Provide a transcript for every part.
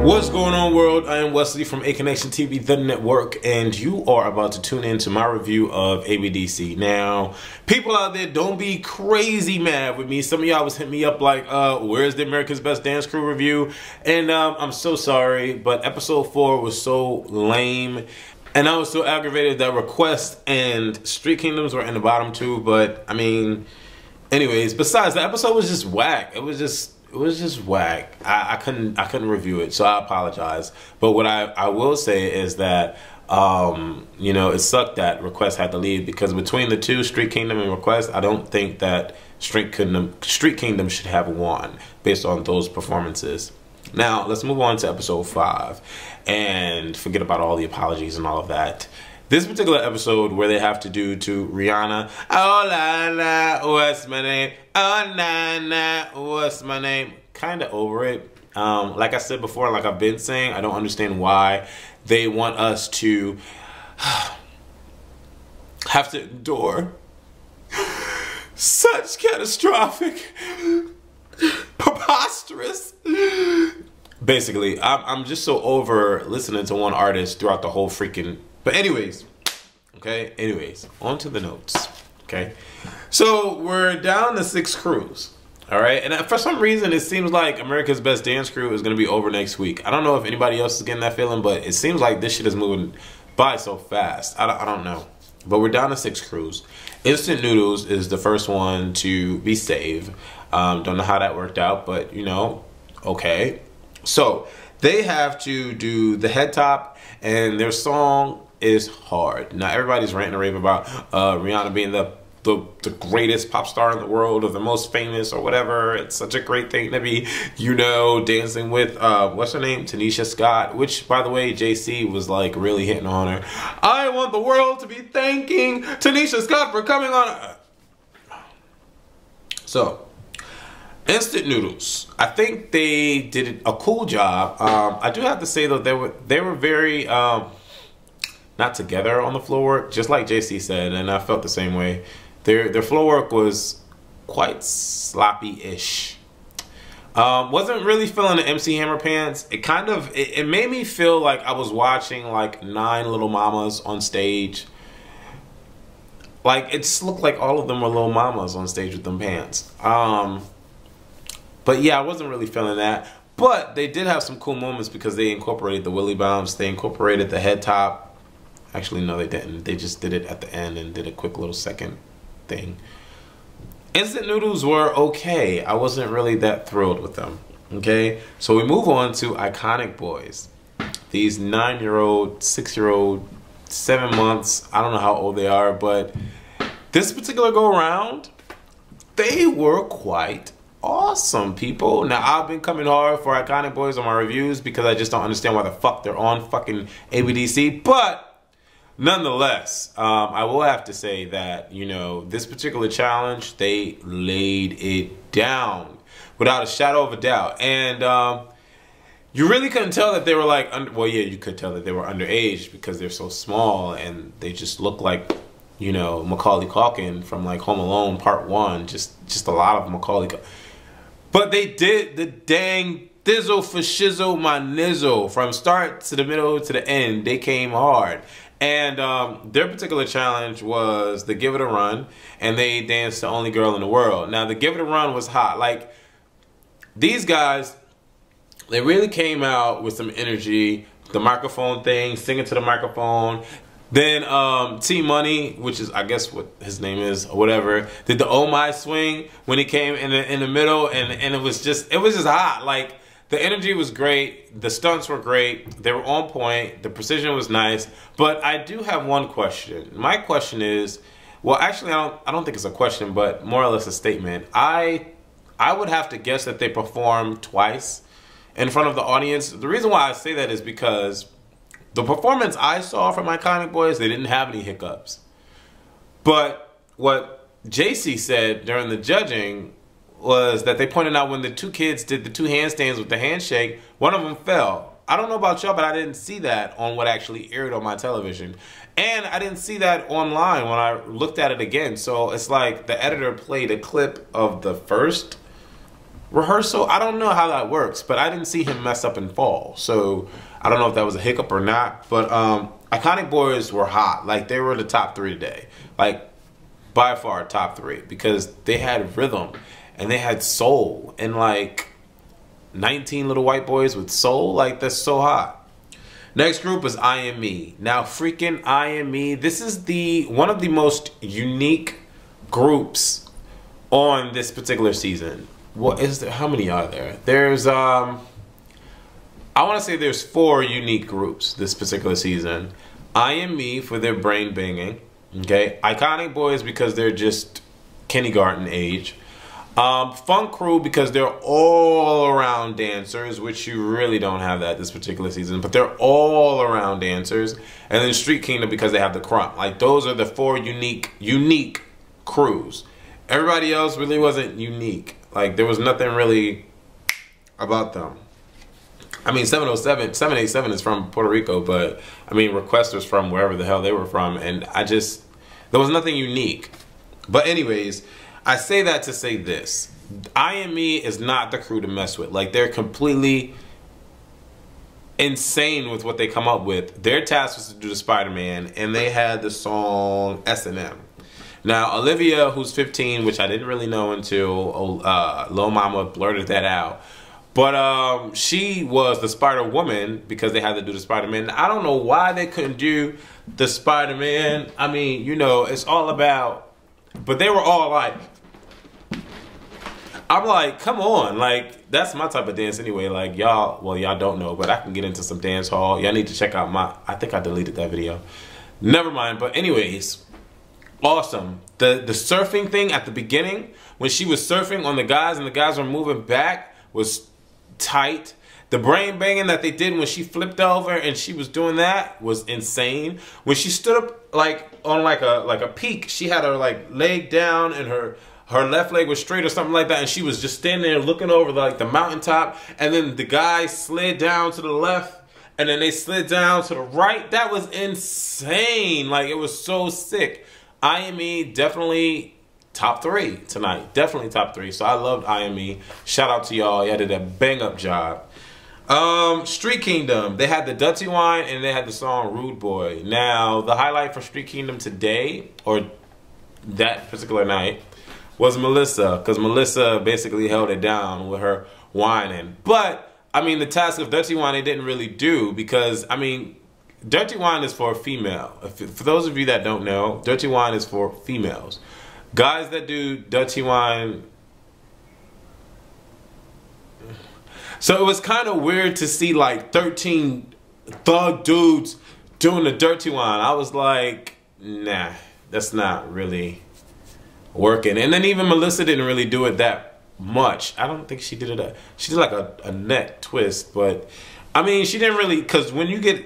What's going on, world? I am Wesley from ACONNECTIONTV, the network, and you are about to tune in to my review of ABDC. Now, people out there, don't be crazy mad with me. Some of y'all was hitting me up like, where's the America's Best Dance Crew review? And I'm so sorry, but episode 4 was so lame. And I was so aggravated that Request and Street Kingdoms were in the bottom 2. But, I mean, anyways, besides, the episode was just whack. It was just whack. I couldn't review it, so I apologize. But what I will say is that you know, it sucked that Request had to leave, because between the two, Street Kingdom and Request, I don't think that Street Kingdom should have won based on those performances. Now let's move on to episode 5 and forget about all the apologies and all of that. This particular episode where they have to do to Rihanna, oh la la, what's my name? Oh na na, what's my name? Kind of over it. Like I said before, like I've been saying, I don't understand why they want us to have to endure such catastrophic, preposterous. Basically, I'm just so over listening to one artist throughout the whole freaking. But anyways, okay, on to the notes, okay? So we're down to 6 crews, all right? And for some reason, it seems like America's Best Dance Crew is going to be over next week. I don't know if anybody else is getting that feeling, but it seems like this shit is moving by so fast. I don't know. But we're down to 6 crews. Instant Noodles is the first one to be saved. Don't know how that worked out, but, you know, okay. So they have to do the head top, and their song is hard. Now everybody's ranting and raving about Rihanna being the greatest pop star in the world, or the most famous, or whatever. It's such a great thing to be, you know, dancing with what's her name, Tanisha Scott, which, by the way, JC was like really hitting on her. I want the world to be thanking Tanisha Scott for coming on. So Instant Noodles, I think they did a cool job. I do have to say though, they were very not together on the floor work, just like JC said, and I felt the same way. Their floor work was quite sloppy-ish. Wasn't really feeling the MC Hammer pants. It kind of, it made me feel like I was watching like 9 Little Mamas on stage. Like, it just looked like all of them were Little Mamas on stage with them pants. But yeah, I wasn't really feeling that. But they did have some cool moments because they incorporated the Willy Bounce. They incorporated the head top. Actually, no, they didn't. They just did it at the end and did a quick little second thing. Instant Noodles were okay. I wasn't really that thrilled with them. Okay? So we move on to Iconic Boys. These 9-year-old, 6-year-old, 7 months. I don't know how old they are, but this particular go around, they were quite awesome, people. Now, I've been coming hard for Iconic Boys on my reviews because I just don't understand why the fuck they're on fucking ABDC. But nonetheless, I will have to say that, you know, this particular challenge, they laid it down without a shadow of a doubt. And you really couldn't tell that they were like, well, yeah, you could tell that they were underage because they're so small and they just look like, you know, Macaulay Culkin from like Home Alone Part 1. Just a lot of Macaulay Culkin. But they did the dang thizzle for shizzle my nizzle. From start to the middle to the end, they came hard. And their particular challenge was the Give It a Run, and they danced the Only Girl in the World. Now, the Give It a Run was hot. Like, these guys, they really came out with some energy. The microphone thing, singing to the microphone. Then T-Money, which is, I guess, what his name is, or whatever, did the Oh My swing when he came in the middle, and it was just hot. Like, the energy was great, the stunts were great, they were on point, the precision was nice. But I do have one question. My question is, well, actually, I don't think it's a question, but more or less a statement. I would have to guess that they performed twice in front of the audience. The reason why I say that is because the performance I saw from Iconic Boys, they didn't have any hiccups. But what JC said during the judging was that they pointed out when the 2 kids did the 2 handstands with the handshake, one of them fell. I don't know about y'all, but I didn't see that on what actually aired on my television. And I didn't see that online when I looked at it again. So it's like the editor played a clip of the first rehearsal. I don't know how that works, but I didn't see him mess up and fall. So I don't know if that was a hiccup or not. But Iconic Boys were hot. Like, they were the top 3 today. Like, by far top 3, because they had rhythm and they had soul, and like 19 little white boys with soul. Like, that's so hot. Next group is I Am Me. Now, freaking I Am Me. This is one of the most unique groups on this particular season. What is there? How many are there? There's I want to say there's 4 unique groups this particular season. I Am Me for their brain banging. Okay, Iconic Boys because they're just kindergarten age. Funk Crew because they're all around dancers, which you really don't have that this particular season, but they're all around dancers. And then Street Kingdom because they have the crump. Like, those are the 4 unique crews. Everybody else really wasn't unique. Like, there was nothing really about them. I mean, 787 is from Puerto Rico, but I mean, Requesters from wherever the hell they were from, and there was nothing unique. But anyways, I say that to say this. I Am Me is not the crew to mess with. Like, they're completely insane with what they come up with. Their task was to do the Spider-Man, and they had the song S&M. Now, Olivia, who's 15, which I didn't really know until Lil Mama blurted that out. But she was the Spider-Woman because they had to do the Spider-Man. I don't know why they couldn't do the Spider-Man. I mean, you know, it's all about... But they were all like... I'm like, come on. Like, that's my type of dance anyway. Like, y'all... Well, y'all don't know, but I can get into some dance hall. Y'all need to check out my... I think I deleted that video. Never mind. But anyways... Awesome. The surfing thing at the beginning, when she was surfing on the guys and the guys were moving back, was tight. The brain banging that they did when she flipped over and she was doing that was insane. When she stood up like on like a peak, she had her like leg down and her left leg was straight or something like that, and she was just standing there looking over like the mountaintop, and then the guy slid down to the left and then they slid down to the right. That was insane. Like, it was so sick. I Am Me, definitely top 3 tonight. Definitely top 3. So I loved I Am Me. Shout out to y'all. Y'all did a bang up job. Street Kingdom. They had the Dirty Wine and they had the song Rude Boy. Now, the highlight for Street Kingdom today, or that particular night, was Melissa. Because Melissa basically held it down with her whining. But, I mean, the task of Dirty Wine they didn't really do because, I mean... Dirty Wine is for a female. For those of you that don't know, Dirty Wine is for females. Guys that do Dirty Wine... So it was kind of weird to see like 13 thug dudes doing the Dirty Wine. I was like, nah, that's not really working. And then even Melissa didn't really do it that much. I don't think she did it. She did like a neck twist, but I mean, she didn't really, because when you get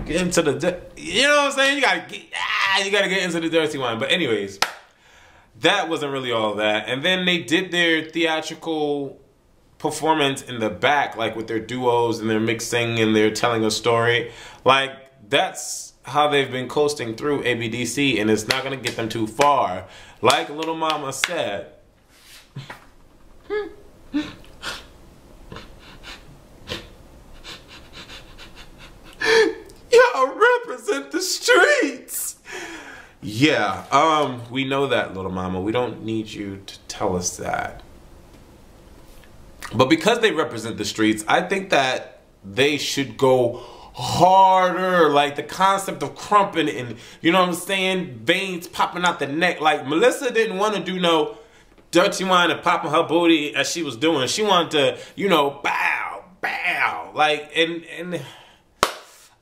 into the, you know what I'm saying? You gotta get into the Dirty Wine. But anyways, that wasn't really all that. And then they did their theatrical performance in the back, like with their duos and their mixing and they're telling a story. Like, that's how they've been coasting through ABDC, and it's not gonna get them too far. Like Little Mama said. Y'all represent the streets. Yeah, we know that, Little Mama. We don't need you to tell us that. But because they represent the streets, I think that they should go harder. Like the concept of crumping and, you know what I'm saying, veins popping out the neck. Like Melissa didn't want to do no Dirty Wine and popping her booty as she was doing. She wanted to, you know, bow, bow. Like, and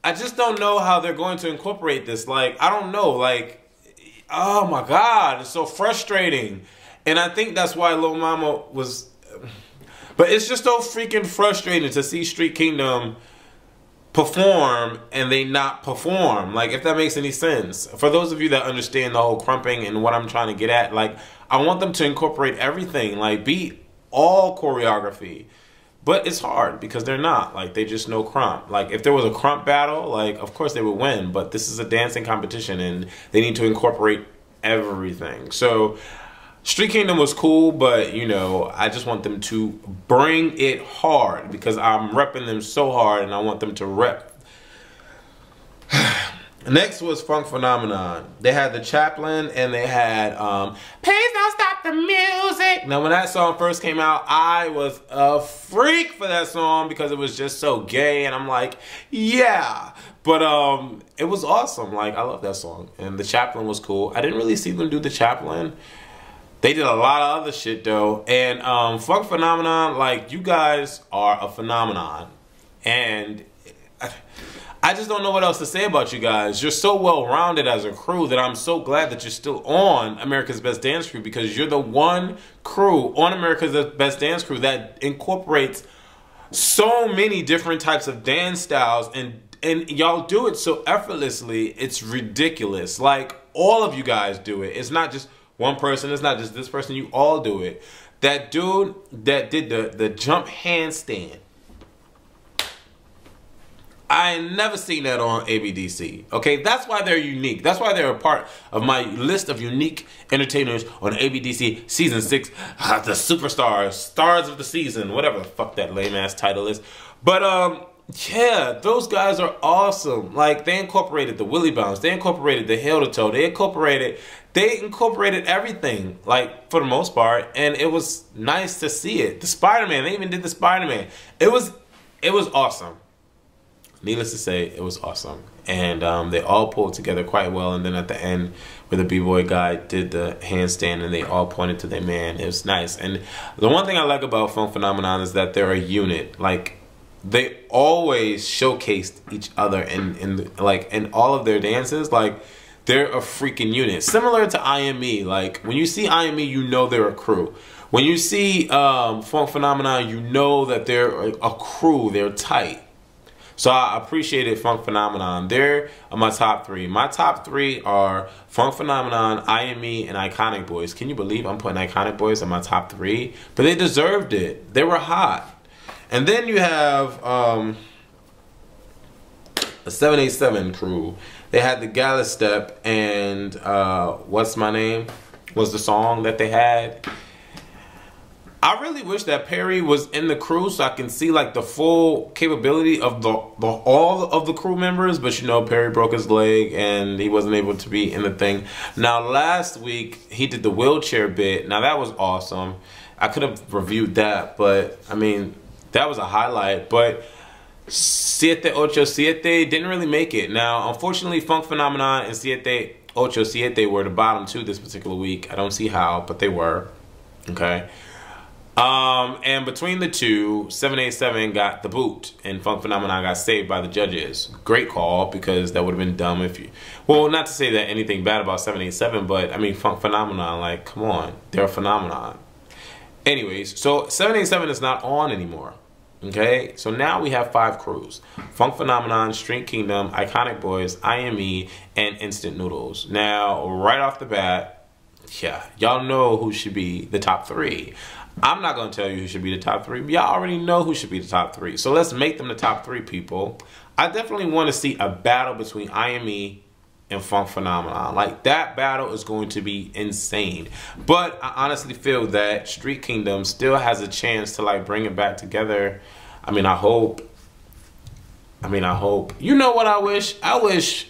I just don't know how they're going to incorporate this. Like, I don't know. Like, oh my God, it's so frustrating. And I think that's why Lil Mama was... But it's just so freaking frustrating to see Street Kingdom perform and they not perform. Like, if that makes any sense. For those of you that understand the whole crumping and what I'm trying to get at, like, I want them to incorporate everything. Like, be all choreography. But it's hard because they're not. Like, they just know crump. Like, if there was a crump battle, like, of course they would win. But this is a dancing competition and they need to incorporate everything. So... Street Kingdom was cool, but you know, I just want them to bring it hard because I'm repping them so hard and I want them to rep. Next was Funk Phenomenon. They had the Chaplain and they had Please Don't Stop the Music. Now when that song first came out, I was a freak for that song because it was just so gay and I'm like, yeah. But it was awesome. Like, I love that song. And the Chaplain was cool. I didn't really see them do the Chaplain. They did a lot of other shit though. And Funk Phenomenon, like, you guys are a phenomenon. And I just don't know what else to say about you guys. You're so well-rounded as a crew that I'm so glad that you're still on America's Best Dance Crew because you're the one crew on America's Best Dance Crew that incorporates so many different types of dance styles and y'all do it so effortlessly. It's ridiculous. Like, all of you guys do it. It's not just one person. It's not just this person. You all do it. That dude that did the jump handstand, I ain't never seen that on ABDC. Okay, that's why they're unique. That's why they're a part of my list of unique entertainers on ABDC Season 6. The Superstars, Stars of the Season, whatever the fuck that lame-ass title is. But, yeah, those guys are awesome. Like, they incorporated the Willy Bounce. They incorporated the Heel to Toe. They incorporated everything, like, for the most part. And it was nice to see it. The Spider-Man, they even did the Spider-Man. It was awesome. Needless to say, it was awesome. And they all pulled together quite well. And then at the end, where the B-boy guy did the handstand and they all pointed to their man, it was nice. And the one thing I like about Funk Phenomenon is that they're a unit. Like, they always showcased each other in all of their dances. Like, they're a freaking unit. Similar to IME. Like, when you see IME, you know they're a crew. When you see Funk Phenomenon, you know that they're a crew. They're tight. So I appreciated Funk Phenomenon. They're my top three. My top three are Funk Phenomenon, IME, and Iconic Boys. Can you believe I'm putting Iconic Boys in my top three? But they deserved it. They were hot. And then you have a 787 crew. They had the Gala Step and What's My Name was the song that they had. I really wish that Perry was in the crew so I can see like the full capability of all of the crew members. But you know, Perry broke his leg and he wasn't able to be in the thing. Now last week he did the wheelchair bit. Now that was awesome. I could have reviewed that, but I mean that was a highlight. But 787 didn't really make it. Now unfortunately Funk Phenomenon and 787 were the bottom two this particular week. I don't see how, but they were. Okay. And between the two, 787 got the boot and Funk Phenomenon got saved by the judges. Great call, because that would have been dumb if you... Well, not to say that anything bad about 787, but I mean, Funk Phenomenon, like, come on. They're a phenomenon. Anyways, so 787 is not on anymore. Okay? So now we have 5 crews. Funk Phenomenon, Street Kingdom, Iconic Boys, IME, and Instant Noodles. Now, right off the bat, yeah, y'all know who should be the top 3. I'm not going to tell you who should be the top 3. Y'all already know who should be the top 3. So let's make them the top 3 people. I definitely want to see a battle between IME and Funk Phenomenon. Like, that battle is going to be insane. But I honestly feel that Street Kingdom still has a chance to like bring it back together. I mean, I hope. You know what I wish? I wish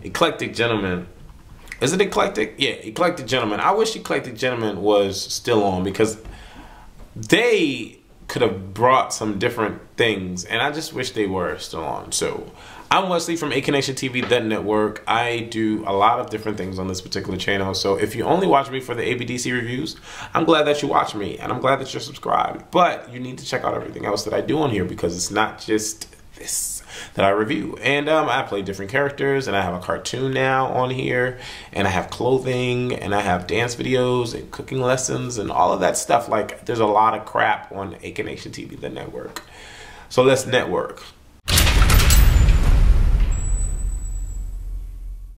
Eclectic Gentleman. Is it Eclectic? Yeah, Eclectic Gentleman. I wish Eclectic Gentleman was still on because they could have brought some different things, and I just wish they were still on. So, I'm Wesley from ACONNECTIONTV, the network. I do a lot of different things on this particular channel. So, if you only watch me for the ABDC reviews, I'm glad that you watch me, and I'm glad that you're subscribed. But you need to check out everything else that I do on here because it's not just this that I review. And I play different characters, and I have a cartoon now on here, and I have clothing, and I have dance videos and cooking lessons and all of that stuff. Like, there's a lot of crap on ACONNECTIONTV, the network. So let's network.